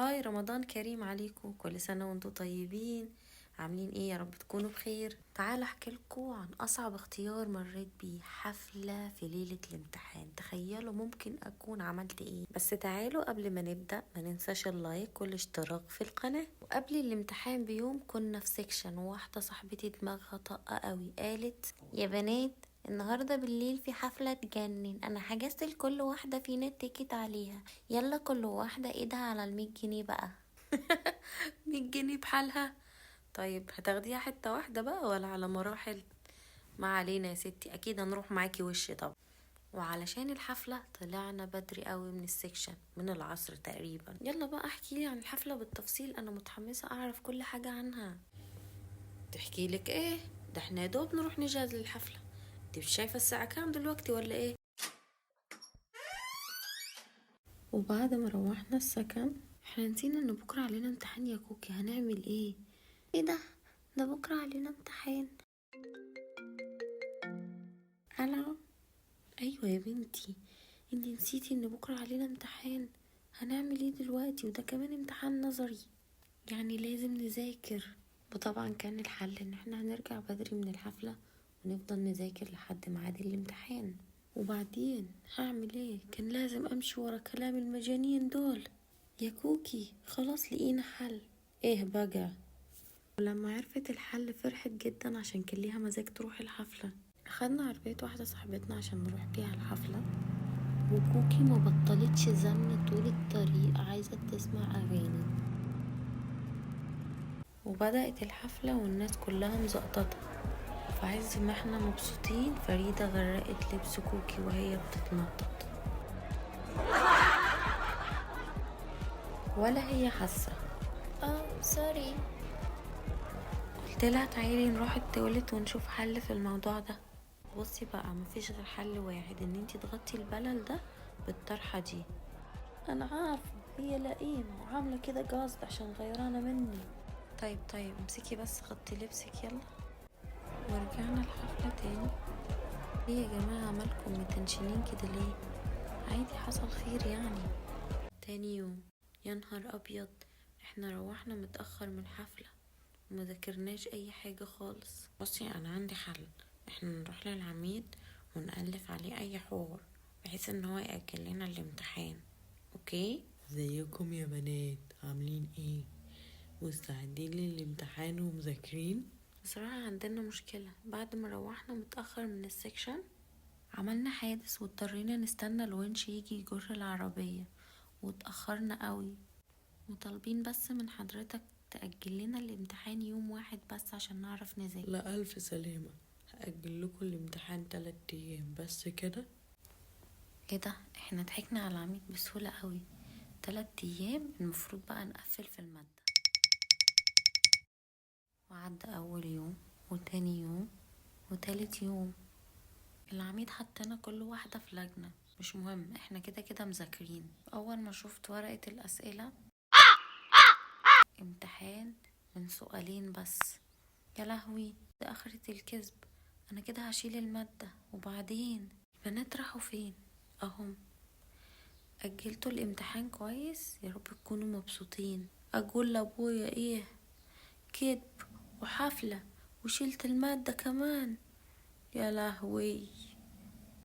هاي، رمضان كريم عليكم، كل سنة وانتم طيبين. عاملين ايه؟ يا رب تكونوا بخير. تعالوا احكي لكم عن اصعب اختيار مريت بيه، حفلة في ليلة الامتحان. تخيلوا ممكن اكون عملت ايه. بس تعالوا قبل ما نبدأ ما ننساش اللايك والاشتراك في القناة. وقبل الامتحان بيوم كنا في سيكشن، وواحدة صاحبتي دماغها طاقة قوي قالت يا بنات النهاردة بالليل في حفلة تجنن، انا حجزت لكل واحدة فينا التيكت عليها، يلا كل واحدة ايدها على 100 جنيه بقى. 100 جنيه بحالها؟ طيب هتاخديها حتة واحدة بقى ولا على مراحل؟ ما علينا يا ستي، اكيد هنروح معاكي وش طبعا. وعلشان الحفلة طلعنا بدري قوي من السكشن، من العصر تقريبا. يلا بقى احكي لي عن الحفلة بالتفصيل، انا متحمسة اعرف كل حاجة عنها. تحكي لك ايه؟ ده احنا يا دوب نروح نجهز للحفلة. انت مش شايفة الساعة كام دلوقتي ولا ايه؟ وبعد ما روحنا السكن احنا نسينا ان بكرة علينا امتحان يا كوكي، هنعمل ايه؟ ايه ده بكرة علينا امتحان. الو. ايوه يا بنتي، انتي نسيتي ان بكرة علينا امتحان؟ هنعمل ايه دلوقتي؟ وده كمان امتحان نظري، يعني لازم نذاكر. وطبعا كان الحل ان احنا هنرجع بدري من الحفلة ونفضل نذاكر لحد ميعاد الامتحان. وبعدين هعمل ايه؟ كان لازم امشي ورا كلام المجانين دول. يا كوكي خلاص لقينا حل. ايه بقى؟ ولما عرفت الحل فرحت جدا عشان كان ليها مزاج تروح الحفلة. اخدنا عربية واحدة صاحبتنا عشان نروح بيها الحفلة، وكوكي ما بطلتش زن طول الطريق عايزة تسمع اغاني. وبدأت الحفلة والناس كلها مزقططة. في عز ما احنا مبسوطين فريدة غرقت لبس كوكي وهي بتتنطط، ولا هي حاسة. سوري. قلت لها تعالي نروح التواليت ونشوف حل في الموضوع ده. بصي بقى، مفيش غير حل واحد، ان انتي تغطي البلل ده بالطرحة دي. انا عارفة هي لئيمة وعاملة كده قصد عشان غيرانة مني. طيب امسكي بس غطي لبسك يلا. ورجعنا الحفلة تاني. ايه يا جماعة مالكم متنشنين كده ليه؟ عادي حصل خير يعني. تاني يوم، يا نهار ابيض، احنا روحنا متأخر من حفلة وما ذاكرناش اي حاجة خالص. بصي انا عندي حل، احنا نروح للعميد ونألف عليه اي حوار بحيث ان هو يأجل لنا الامتحان. اوكي؟ ازيكم يا بنات، عاملين ايه؟ مستعدين للامتحان ومذاكرين؟ بصراحة عندنا مشكلة، بعد ما روحنا متأخر من السكشن عملنا حادث واضطرينا نستنى الونش يجي يجر العربية، واتأخرنا قوي. وطالبين بس من حضرتك تأجل لنا الامتحان يوم واحد بس عشان نعرف نذاكر. لا ألف سلامة، هأجل لكم الامتحان 3 أيام بس كده. ايه ده؟ احنا ضحكنا على العميد بسهولة قوي. 3 ايام المفروض بقى نقفل في المادة. وعدى اول يوم وتاني يوم وتالت يوم، العميد حطنا كل واحدة في لجنة. مش مهم، احنا كده كده مذاكرين. اول ما شفت ورقة الاسئلة، امتحان من سؤالين بس. يا لهوي، ده اخرة الكذب، انا كده هشيل المادة. وبعدين البنات راحوا فين؟ اهم. اجلتوا الامتحان كويس، يا رب تكونوا مبسوطين. اقول لابويا ايه؟ كذب وحفلة وشيلت المادة كمان. يا لهوي.